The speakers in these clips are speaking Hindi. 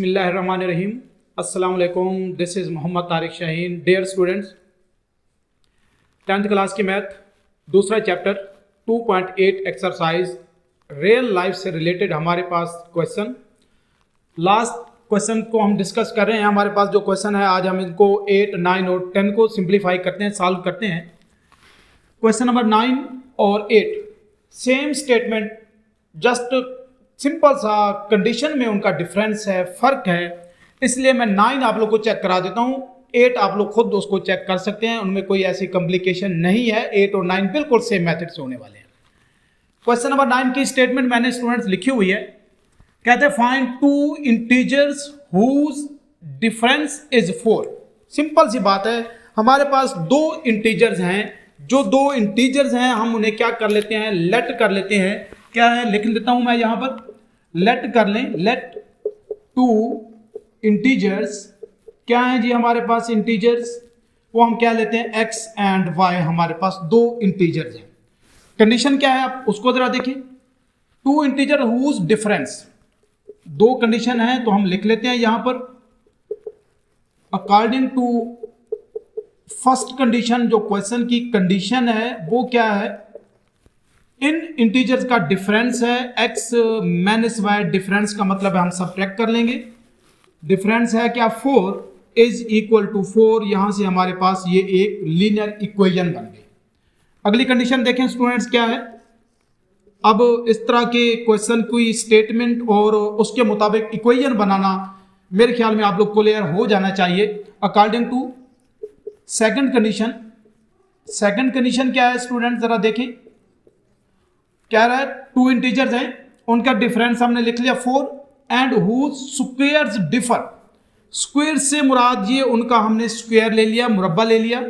बिस्मिल्लाहिर्रहमानिर्रहीम। अस्सलाम वालेकुम। This is Mohammad Tariq Shaheen. Dear students, 10th class की मैथ दूसरा चैप्टर 2.8 एक्सरसाइज रियल लाइफ से रिलेटेड हमारे पास क्वेश्चन। लास्ट क्वेश्चन को हम डिस्कस कर रहे हैं। हमारे पास जो क्वेश्चन है आज हम इनको 8, 9 और 10 को सिंप्लीफाई करते हैं, सॉल्व करते हैं। क्वेश्चन नंबर 9 और 8 सेम स्टेटमेंट, जस्ट सिंपल सा कंडीशन में उनका डिफरेंस है, फर्क है, इसलिए मैं 9 आप लोग को चेक करा देता हूँ। 8 आप लोग खुद उसको चेक कर सकते हैं, उनमें कोई ऐसी कॉम्प्लिकेशन नहीं है। 8 और 9 बिल्कुल सेम मेथड से होने वाले हैं। क्वेश्चन नंबर 9 की स्टेटमेंट मैंने स्टूडेंट्स लिखी हुई है। कहते हैं find two integers whose difference is 4। Simple सी बात है, हमारे पास दो इंटीजर्स हैं। जो दो इंटीजर्स हैं हम उन्हें क्या कर लेते हैं, लेट कर लेते हैं। क्या है, लिख देता हूं मैं यहां पर, लेट कर लें। लेट टू इंटीजर्स क्या है जी, हमारे पास इंटीजर्स वो हम क्या लेते हैं, x एंड y। हमारे पास दो इंटीजर्स हैं। कंडीशन क्या है आप उसको जरा देखिए। टू इंटीजर हुज डिफरेंस, दो कंडीशन है तो हम लिख लेते हैं यहां पर। अकॉर्डिंग टू फर्स्ट कंडीशन, जो क्वेश्चन की कंडीशन है वो क्या है, इन इंटीजर्स का डिफरेंस है x माइनस y। डिफरेंस का मतलब है हम सब्ट्रैक्ट कर लेंगे। डिफरेंस है क्या, 4 इज इक्वल टू 4। यहां से हमारे पास ये एक लीनियर इक्वेशन बन गई। अगली कंडीशन देखें स्टूडेंट्स क्या है। अब इस तरह के क्वेश्चन की स्टेटमेंट और उसके मुताबिक इक्वेशन बनाना मेरे ख्याल में आप लोग को क्लियर हो जाना चाहिए। According to second condition, second condition क्या है स्टूडेंट जरा देखें। क्या रहा है, टू इंटीजर्स हैं, उनका डिफरेंस हमने लिख लिया 4 and whose squares differ. Square से मुराद ये उनका हमने स्क्वायर ले लिया, मुरब्बा ले लिया।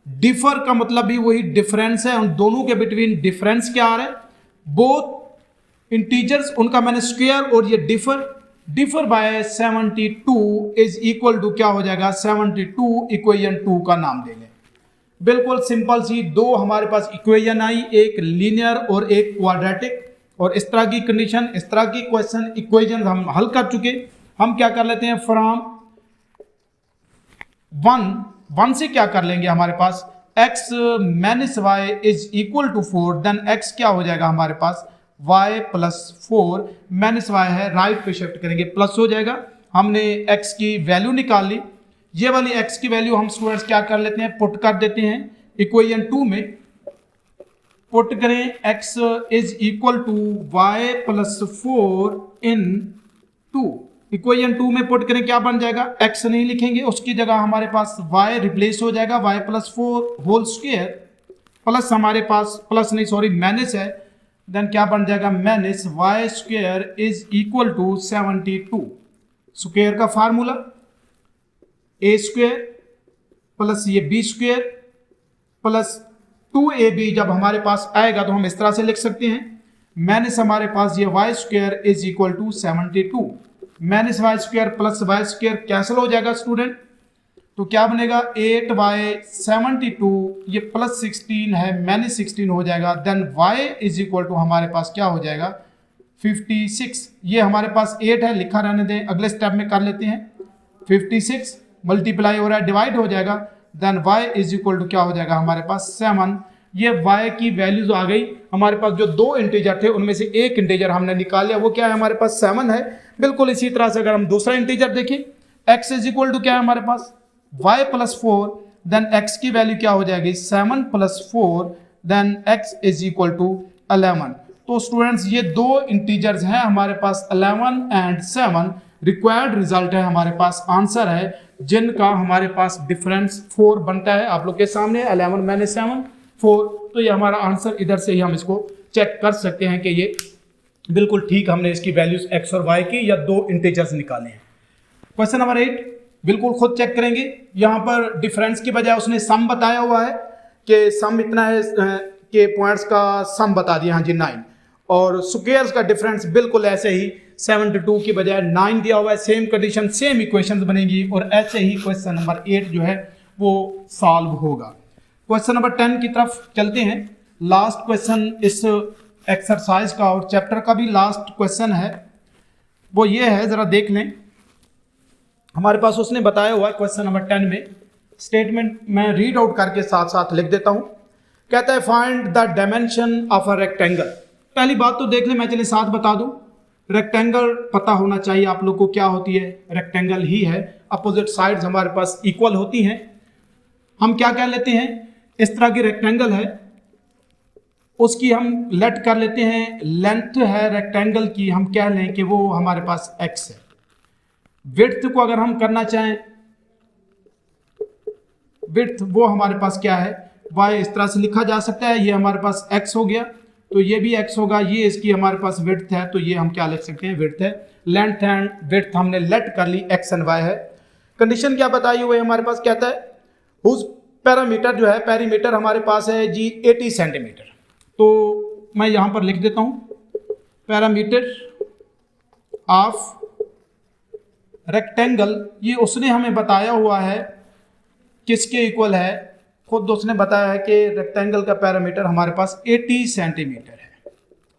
डिफर का मतलब भी वही डिफरेंस है, उन दोनों के बिटवीन डिफरेंस क्या आ रहा है, बोथ इंटीजर्स उनका मैंने स्क्वायर और ये differ by 72 is equal to क्या हो जाएगा, 72 इक्वेशन 2 का नाम दे लें। बिल्कुल सिंपल सी दो हमारे पास इक्वेशन आई, एक लीनियर और एक क्वाड्रेटिक। और इस तरह की कंडीशन, इस तरह की क्वेश्चन इक्वेशन हम हल कर चुके। हम क्या कर लेते हैं, फ्रॉम वन से क्या कर लेंगे, हमारे पास x minus y is equal to 4। Then x क्या हो जाएगा हमारे पास, y प्लस 4 माइनस वाई है, राइट पे शिफ्ट करेंगे प्लस हो जाएगा। हमने x की वैल्यू निकाल ली। ये वाली x की वैल्यू हम स्टूडेंट्स क्या कर लेते हैं, पुट कर देते हैं इक्वेशन 2 में। पुट करें x is equal to y plus 4 in 2। Equation 2 में पुट करें, क्या बन जाएगा, x नहीं लिखेंगे, उसकी जगह हमारे पास y रिप्लेस हो जाएगा, y plus 4 whole square plus हमारे पास, प्लस नहीं सॉरी माइनस है। देन क्या बन जाएगा, minus y square is equal to 72। Square का फार्मूला ए स्क्वायर प्लस ये बी स्क्वायर प्लस 2ab। जब हमारे पास आएगा तो हम इस तरह से लिख सकते हैं, माइनस हमारे पास ये y square is equal to 72। Minus y square plus y square cancel हो जाएगा स्टूडेंट, तो क्या बनेगा 8y 72, ये प्लस 16 है, माइनस 16 हो जाएगा। Then y is equal to हमारे पास क्या हो जाएगा 56। ये हमारे पास 8 है, लिखा रहने दें, अगले स्टेप में कर लेते हैं। 56 मल्टीप्लाई हो रहा है, डिवाइड हो जाएगा। Then y is equal to क्या हो जाएगा हमारे पास 7। ये y की वैल्यूज आ गई। हमारे पास जो दो इंटीजर थे उनमें से एक इंटीजर हमने निकाल लिया, वो क्या है हमारे पास 7 है। बिल्कुल इसी तरह से अगर हम दूसरा इंटीजर देखें, x इज इक्वल टू क्या है हमारे पास y प्लस 4। देन x की वैल्यू क्या हो जाएगी 7 plus 4। Then x is equal to 11। तो स्टूडेंट्स ये दो इंटीजर्स हैं हमारे पास 11 एंड 7। रिक्वायर्ड रिजल्ट है हमारे पास, आंसर है जिनका हमारे पास डिफरेंस 4 बनता है। आप लोग के सामने 11 माइनस 7 4। तो ये हमारा आंसर, इधर से ही हम इसको चेक कर सकते हैं कि ये बिल्कुल ठीक हमने इसकी वैल्यूज x और y की या दो इंटीजर्स निकाले हैं। क्वेश्चन नंबर 8 बिल्कुल खुद चेक करेंगे। यहाँ पर डिफरेंस की बजाय उसने सम बताया हुआ है कि सम इतना है कि पॉइंट्स का सम बता दिया, हाँ जी 9। और स्क्वायर्स का डिफरेंस बिल्कुल ऐसे ही 72 की बजाय 9 दिया हुआ है। सेम कंडीशन, सेम इक्वेशंस बनेगी और ऐसे ही क्वेश्चन नंबर 8 जो है वो सॉल्व होगा। क्वेश्चन नंबर 10 की तरफ चलते हैं। लास्ट क्वेश्चन इस एक्सरसाइज का और चैप्टर का भी लास्ट क्वेश्चन है, वो ये है, जरा देख लें। हमारे पास उसने बताया हुआ है क्वेश्चन नंबर 10 में, स्टेटमेंट मैं रीड आउट करके साथ साथ लिख देता हूं। कहता है find the dimension of a rectangle. पहली बात तो देख ले, मैं चलिए साथ बता दूं। रेक्टेंगल पता होना चाहिए आप लोग को क्या होती है, रेक्टेंगल ही है, अपोजिट साइड्स हमारे पास इक्वल होती हैं। हम क्या कह लेते हैं, इस तरह की रेक्टेंगल है, उसकी हम लेट कर लेते हैं, लेंथ है रेक्टेंगल की, हम कह लें कि वो हमारे पास x है। विड्थ को अगर हम करना चाहें, विड्थ वो हमारे पास क्या है, y, इस तरह से लिखा जा सकता है, ये हमारे पास x हो गया, तो ये भी x होगा, ये इसकी हमारे पास विड्थ है, तो ये हम क्या लिख सकते हैं, विड्थ है। लेंथ एंड विड्थ हमने लेट कर ली, x एंड y है। कंडीशन क्या बताई हुई है हमारे पास, कहता है हुज पैरामीटर जो है, पैरीमीटर हमारे पास है जी 80 सेंटीमीटर। तो मैं यहां पर लिख देता हूं, पैरामीटर ऑफ रेक्टेंगल, ये उसने हमें बताया हुआ है किसके इक्वल है, खुद उसने बताया है कि रेक्टेंगल का पैरामीटर हमारे पास 80 सेंटीमीटर है।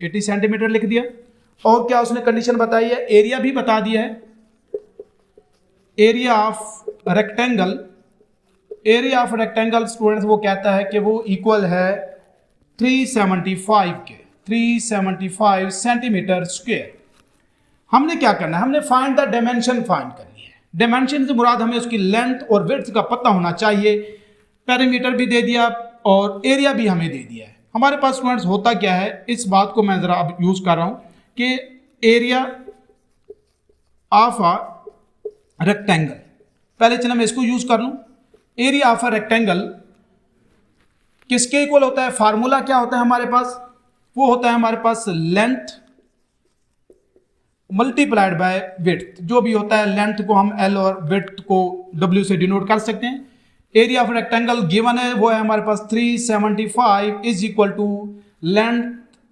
80 सेंटीमीटर लिख दिया। और क्या उसने कंडीशन बताई है, एरिया भी बता दिया है। Area of rectangle, area of rectangle students वो कहता है कि वो इक्वल है 375 के, 375 सेंटीमीटर स्क्वायर। हमने क्या करना है, हमने फाइंड द डायमेंशन फाइंड करनी है। डायमेंशन से मुराद हमें उसकी लेंथ और विड्थ का पता होना चाहिए। पैरामीटर भी दे दिया और एरिया भी हमें दे दिया है। हमारे पास स्टूडेंट्स होता क्या है, इस बात को मैं जरा अब यूज कर रहा हूं कि एरिया ऑफ अ रेक्टेंगल, पहले चलो मैं इसको यूज कर लूं। एरिया ऑफ अ रेक्टेंगल किसके इक्वल होता है, फार्मूला क्या होता है हमारे पास, वो होता है हमारे पास लेंथ मल्टीप्लाइड बाय विड्थ। जो भी होता है, लेंथ को हम L और विड्थ को W से डिनोट कर सकते हैं। एरिया ऑफ रेक्टेंगल गिवन है, वो है हमारे पास 375 is equal to length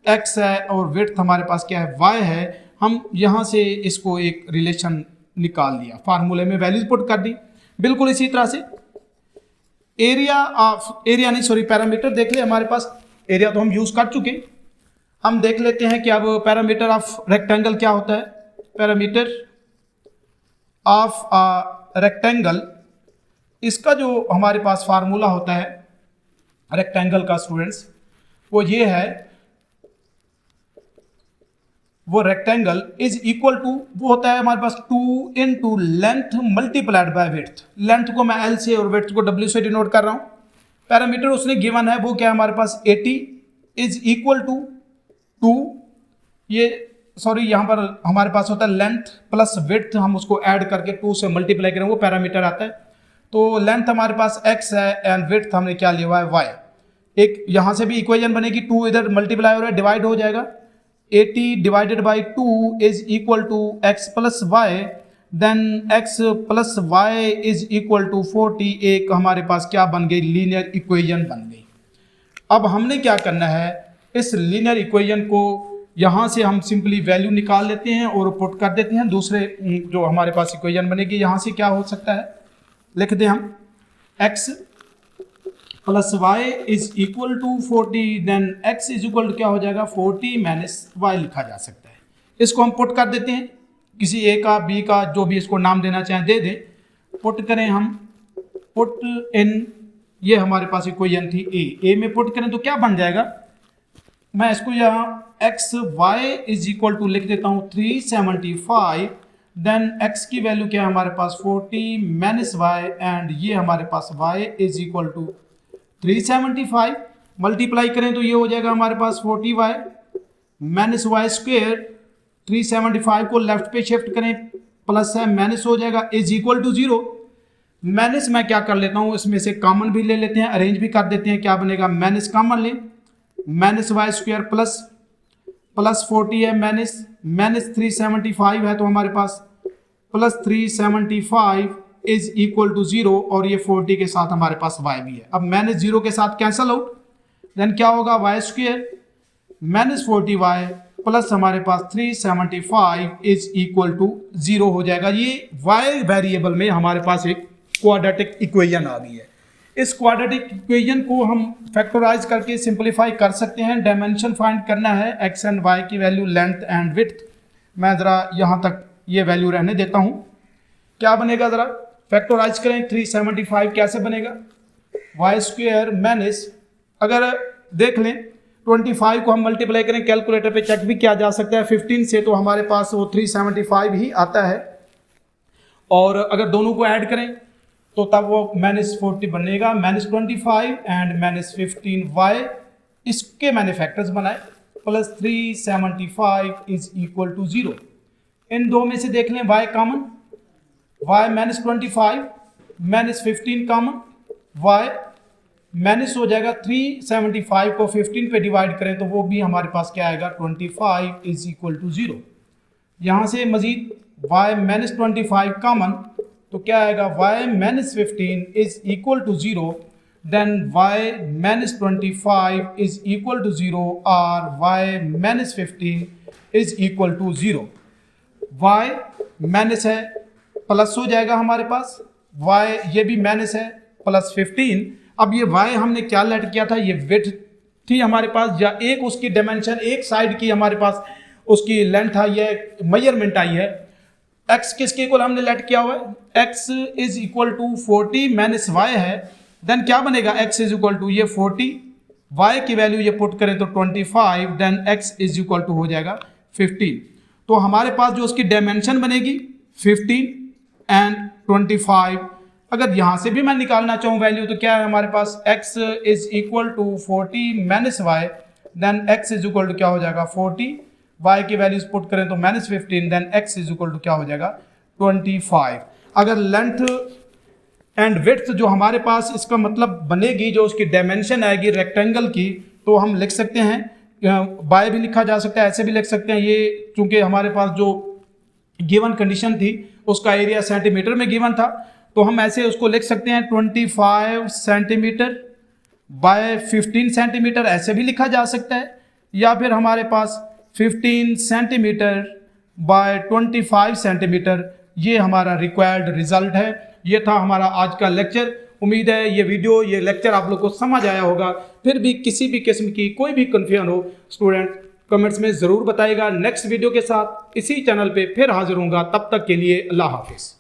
x है और विड्थ हमारे पास क्या है, y है। हम यहां से इसको एक रिलेशन निकाल लिया, फार्मूले में वैल्यूज पुट कर दी। बिल्कुल इसी तरह से एरिया ऑफ, एरिया नहीं सॉरी, पैरामीटर देख ले हमारे पास, एरिया तो हम यूज कर चुके। हम देख लेते हैं कि अब पैरामीटर ऑफ रेक्टेंगल क्या होता है। पैरामीटर ऑफ अ रेक्टेंगल, इसका जो हमारे पास फार्मूला होता है रेक्टेंगल का स्टूडेंट्स, वो ये है, वो रेक्टेंगल इज इक्वल टू, वो होता है हमारे पास 2 into length multiplied by width. Length को मैं L से और विड्थ को W से डिनोट कर रहा हूं। पैरामीटर उसने गिवन है, वो क्या है हमारे पास 80 इज इक्वल टू 2, ये सॉरी यहां पर हमारे पास होता है लेंथ प्लस विड्थ, हम उसको ऐड करके 2 से मल्टीप्लाई करें, वो पैरामीटर आता है। तो लेंथ हमारे पास x है एंड विड्थ हमने क्या लिया हुआ है, y। एक यहां से भी इक्वेशन बनेगी, 2 इधर मल्टीप्लाई हो रहा है, डिवाइड हो जाएगा। 80 divided by 2 is equal to x plus y, then x plus y is equal to 40। एक हमारे पास क्या बन गई, लीनियर इक्वेशन बन गई। अब हमने क्या करना है, इस लीनियर इक्वेशन को यहां से हम सिंपली वैल्यू निकाल लेते हैं और पुट कर देते हैं। दूसरे जो हमारे पास इक्वेशन बनेगी, यहां से क्या हो सकता है, लिख दें हम x plus y is equal to 40, then x is equal to क्या हो जाएगा, 40 माइनस वाई लिखा जा सकता है। इसको हम पुट कर देते हैं, किसी a का b का जो भी इसको नाम देना चाहें दे दें। पुट करें हम, पुट इन, ये हमारे पास इक्वेशन थी a में पुट करें तो क्या बन जाएगा, मैं इसको यहाँ x y is equal to लिख देता हूँ 375, देन x की वैल्यू क्या है हमारे पास 40 माइनस वाई, एंड ये हमारे पास y is equal to 375। Multiply करें तो ये हो जाएगा हमारे पास 40y माइनस वाई स्क्वेयर। 375 को लेफ्ट पे शिफ्ट करें, प्लस है माइनस हो जाएगा, इज इक्वल टू 0। माइनस मैं क्या कर लेता हूँ, इसमें से कॉमन भी ले लेते हैं, अरेंज भी कर देते हैं, क्या बनेगा, माइनस कॉमन लें, minus y square plus plus 40 है माइनस माइनस 375 है, तो हमारे पास प्लस 375 इज इक्वल टू 0, और ये 40 के साथ हमारे पास y भी है। अब माइनस 0 के साथ कैंसल आउट, देन क्या होगा, Y square minus 40y plus हमारे पास 375 इज इक्वल टू 0 हो जाएगा। ये y वेरिएबल में हमारे पास एक क्वाड्रेटिक इक्वेशन आ गई है। इस क्वाड्रेटिक इक्वेशन को हम फैक्टराइज करके सिंपलीफाई कर सकते हैं। डायमेंशन फाइंड करना है, x एंड y की वैल्यू, लेंथ एंड विड्थ। मैं ज़रा यहाँ तक ये वैल्यू रहने देता हूँ। क्या बनेगा, जरा फैक्टराइज करें। 375 कैसे बनेगा, वाई स्क्वायर माइनस, अगर देख लें 25 को हम मल्टीप्लाई करें, कैलकुलेटर पे चेक भी किया जा सकता है 15 से, तो हमारे पास वो 375 ही आता है। और अगर दोनों को ऐड करें तो तब वो -40 बनेगा, -25 एंड -15 वाई, इसके मैंने फैक्टर्स बनाए, प्लस 375 इज इक्वल टू 0। इन दो में से देख लें y common, y -25 -15 common, y minus हो जाएगा 375 को 15 पे डिवाइड करें तो वो भी हमारे पास क्या आएगा 25 इज इक्वल टू 0। यहाँ से मजीद y -25 कॉमन, तो क्या आएगा y -15 is equal to 0, then y -25 is equal to 0 और y -15 is equal to 0। y minus है प्लस हो जाएगा हमारे पास, y ये भी माइनस है प्लस 15। अब ये y हमने क्या लेट किया था, ये विड्थ थी हमारे पास, या एक उसकी डायमेंशन, एक साइड की हमारे पास उसकी लेंथ आई है, मेजरमेंट आई है। x किसके इक्वल हमने लेट किया हुआ है, x is equal to 40 minus y है, देन क्या बनेगा x इज इक्वल टू ये 40, y की वैल्यू ये पुट करें तो 25, then x is equal to हो जाएगा 15। तो हमारे पास जो उसकी डायमेंशन बनेगी 15 एंड 25। अगर यहाँ से भी मैं निकालना चाहूँ वैल्यू तो क्या है हमारे पास, x is equal to 40 minus y, then x is equal to क्या हो जाएगा 40, y की वैल्यूज पुट करें तो -15, then x is equal to क्या हो जाएगा 25। अगर लेंथ एंड विड्थ जो हमारे पास इसका मतलब बनेगी, जो उसकी डायमेंशन आएगी रेक्टेंगल की, तो हम लिख सकते हैं, बाय भी लिखा जा सकता है, ऐसे भी लिख सकते हैं। ये चूंकि हमारे पास जो गिवन कंडीशन थी उसका एरिया सेंटीमीटर में गिवन था, तो हम ऐसे उसको लिख सकते हैं 25 सेंटीमीटर बाय 15 सेंटीमीटर, ऐसे भी लिखा जा सकता है। या फिर हमारे पास 15 सेंटीमीटर बाय 25 सेंटीमीटर, ये हमारा रिक्वायर्ड रिजल्ट है। ये था हमारा आज का लेक्चर। उम्मीद है ये वीडियो, ये लेक्चर आप लोग को समझ आया होगा। फिर भी किसी भी किस्म की कोई भी कन्फ्यूजन हो स्टूडेंट कमेंट्स में ज़रूर बताइएगा। नेक्स्ट वीडियो के साथ इसी चैनल पे फिर हाजिर होऊंगा, तब तक के लिए अल्लाह हाफिज़।